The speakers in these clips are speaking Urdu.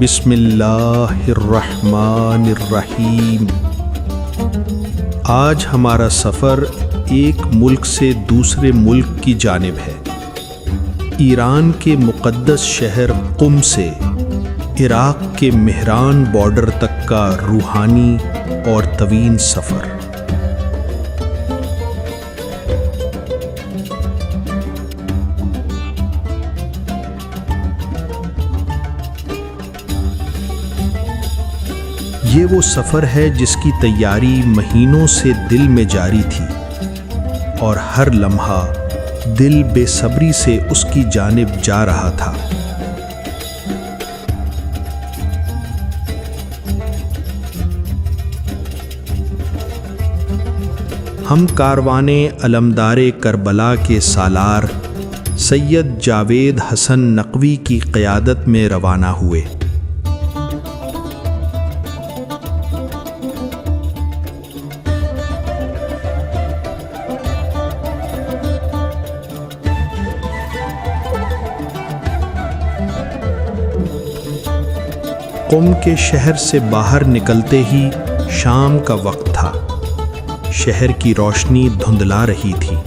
بسم اللہ الرحمن الرحیم۔ آج ہمارا سفر ایک ملک سے دوسرے ملک کی جانب ہے۔ ایران کے مقدس شہر قم سے عراق کے مہران بارڈر تک کا روحانی اور طویل سفر۔ یہ وہ سفر ہے جس کی تیاری مہینوں سے دل میں جاری تھی، اور ہر لمحہ دل بے صبری سے اس کی جانب جا رہا تھا۔ ہم کاروان علمدار کربلا کے سالار سید جاوید حسن نقوی کی قیادت میں روانہ ہوئے۔ قم کے شہر سے باہر نکلتے ہی شام کا وقت تھا۔ شہر کی روشنی دھندلا رہی تھی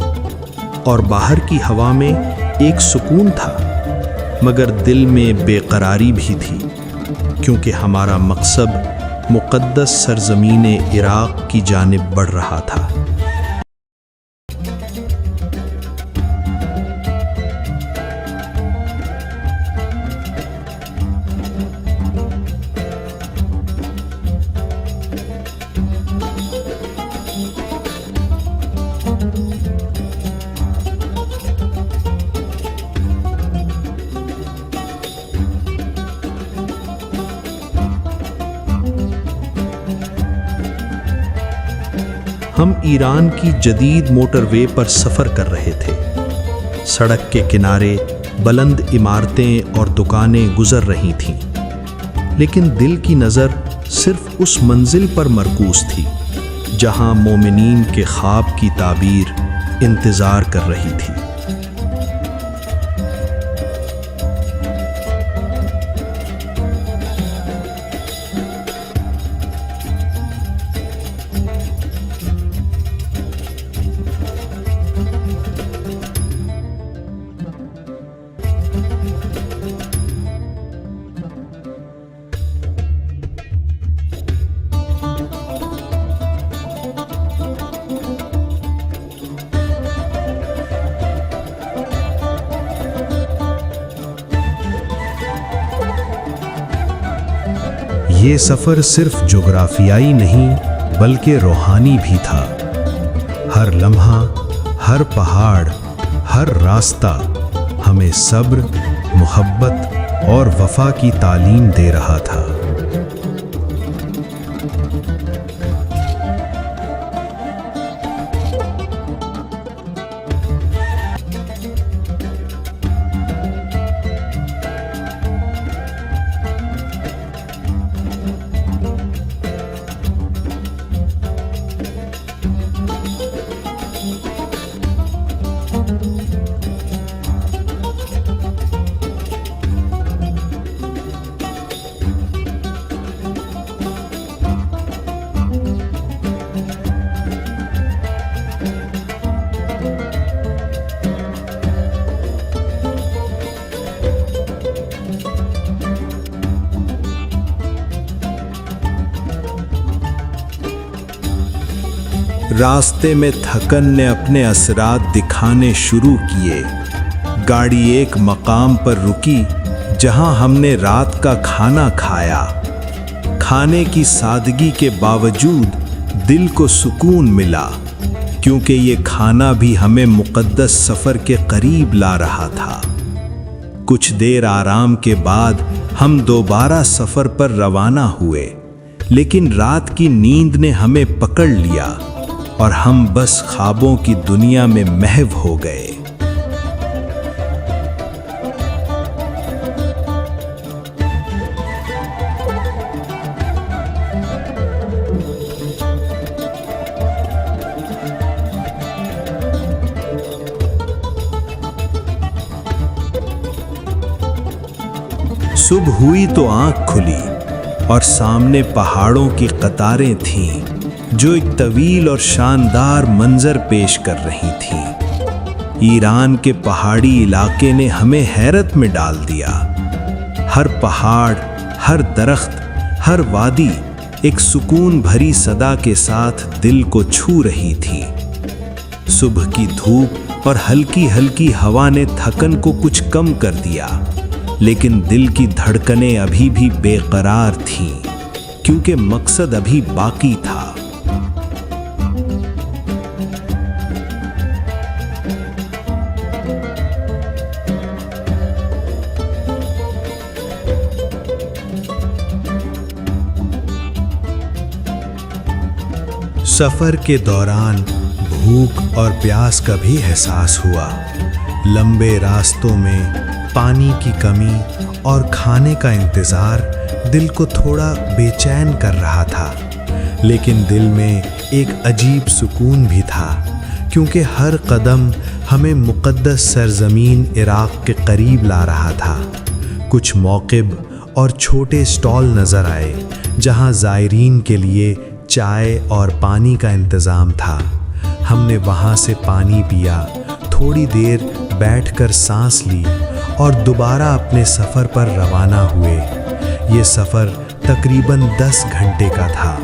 اور باہر کی ہوا میں ایک سکون تھا، مگر دل میں بے قراری بھی تھی، کیونکہ ہمارا مقصد مقدس سرزمین عراق کی جانب بڑھ رہا تھا۔ ہم ایران کی جدید موٹر وے پر سفر کر رہے تھے۔ سڑک کے کنارے بلند عمارتیں اور دکانیں گزر رہی تھیں، لیکن دل کی نظر صرف اس منزل پر مرکوز تھی جہاں مومنین کے خواب کی تعبیر انتظار کر رہی تھی۔ یہ سفر صرف جغرافیائی نہیں بلکہ روحانی بھی تھا۔ ہر لمحہ، ہر پہاڑ، ہر راستہ ہمیں صبر، محبت اور وفا کی تعلیم دے رہا تھا۔ راستے میں تھکن نے اپنے اثرات دکھانے شروع کیے۔ گاڑی ایک مقام پر رکی جہاں ہم نے رات کا کھانا کھایا۔ کھانے کی سادگی کے باوجود دل کو سکون ملا، کیونکہ یہ کھانا بھی ہمیں مقدس سفر کے قریب لا رہا تھا۔ کچھ دیر آرام کے بعد ہم دوبارہ سفر پر روانہ ہوئے، لیکن رات کی نیند نے ہمیں پکڑ لیا اور ہم بس خوابوں کی دنیا میں محو ہو گئے۔ صبح ہوئی تو آنکھ کھلی اور سامنے پہاڑوں کی قطاریں تھیں جو ایک طویل اور شاندار منظر پیش کر رہی تھیں۔ ایران کے پہاڑی علاقے نے ہمیں حیرت میں ڈال دیا۔ ہر پہاڑ، ہر درخت، ہر وادی ایک سکون بھری صدا کے ساتھ دل کو چھو رہی تھی۔ صبح کی دھوپ اور ہلکی ہلکی ہوا نے تھکن کو کچھ کم کر دیا، لیکن دل کی دھڑکنیں ابھی بھی بے قرار تھیں، کیونکہ مقصد ابھی باقی تھا۔ سفر کے دوران بھوک اور پیاس کا بھی احساس ہوا۔ لمبے راستوں میں پانی کی کمی اور کھانے کا انتظار دل کو تھوڑا بے چین کر رہا تھا، لیکن دل میں ایک عجیب سکون بھی تھا، کیونکہ ہر قدم ہمیں مقدس سرزمین عراق کے قریب لا رہا تھا۔ کچھ موقب اور چھوٹے سٹال نظر آئے جہاں زائرین کے لیے چائے اور پانی کا انتظام تھا۔ ہم نے وہاں سے پانی پیا، تھوڑی دیر بیٹھ کر سانس لی اور دوبارہ اپنے سفر پر روانہ ہوئے۔ یہ سفر تقریباً 10 گھنٹے کا تھا۔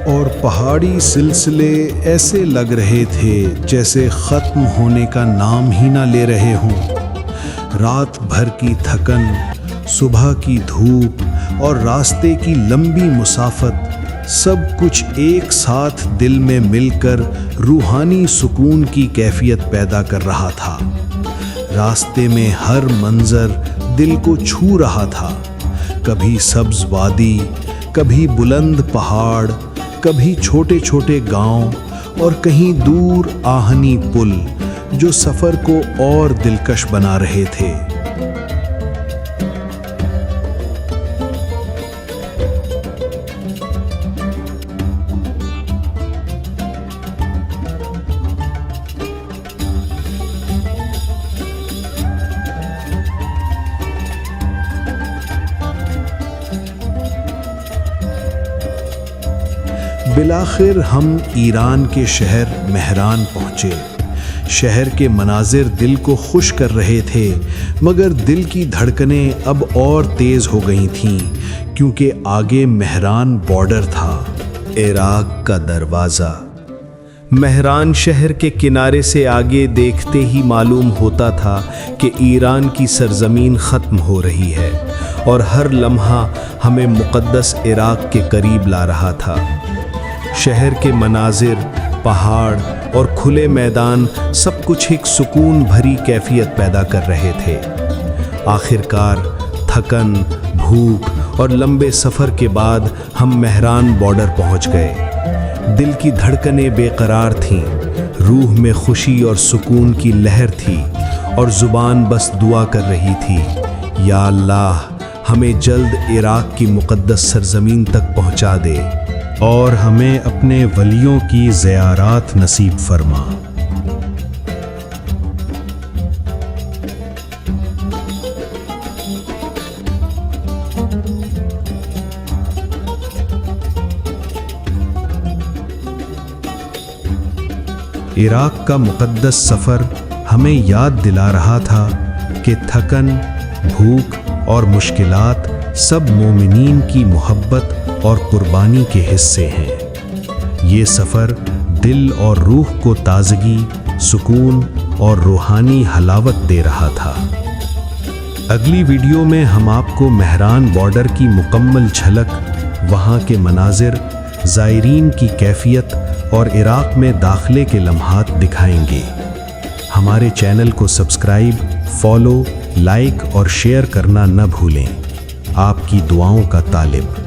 اور پہاڑی سلسلے ایسے لگ رہے تھے جیسے ختم ہونے کا نام ہی نہ لے رہے ہوں۔ رات بھر کی تھکن، صبح کی دھوپ اور راستے کی لمبی مسافت، سب کچھ ایک ساتھ دل میں مل کر روحانی سکون کی کیفیت پیدا کر رہا تھا۔ راستے میں ہر منظر دل کو چھو رہا تھا، کبھی سبز وادی، کبھی بلند پہاڑ، کبھی چھوٹے چھوٹے گاؤں اور کہیں دور آہنی پل جو سفر کو اور دلکش بنا رہے تھے۔ بالآخر ہم ایران کے شہر مہران پہنچے۔ شہر کے مناظر دل کو خوش کر رہے تھے، مگر دل کی دھڑکنیں اب اور تیز ہو گئی تھیں، کیونکہ آگے مہران بارڈر تھا، عراق کا دروازہ۔ مہران شہر کے کنارے سے آگے دیکھتے ہی معلوم ہوتا تھا کہ ایران کی سرزمین ختم ہو رہی ہے، اور ہر لمحہ ہمیں مقدس عراق کے قریب لا رہا تھا۔ شہر کے مناظر، پہاڑ اور کھلے میدان سب کچھ ایک سکون بھری کیفیت پیدا کر رہے تھے۔ آخر کار تھکن، بھوک اور لمبے سفر کے بعد ہم مہران بارڈر پہنچ گئے۔ دل کی دھڑکنیں بے قرار تھیں، روح میں خوشی اور سکون کی لہر تھی، اور زبان بس دعا کر رہی تھی، یا اللہ ہمیں جلد عراق کی مقدس سرزمین تک پہنچا دے اور ہمیں اپنے ولیوں کی زیارات نصیب فرما۔ عراق کا مقدس سفر ہمیں یاد دلا رہا تھا کہ تھکن، بھوک اور مشکلات سب مومنین کی محبت اور قربانی کے حصے ہیں۔ یہ سفر دل اور روح کو تازگی، سکون اور روحانی حلاوت دے رہا تھا۔ اگلی ویڈیو میں ہم آپ کو مہران بارڈر کی مکمل جھلک، وہاں کے مناظر، زائرین کی کیفیت اور عراق میں داخلے کے لمحات دکھائیں گے۔ ہمارے چینل کو سبسکرائب، فالو، لائک اور شیئر کرنا نہ بھولیں۔ آپ کی دعاؤں کا طالب۔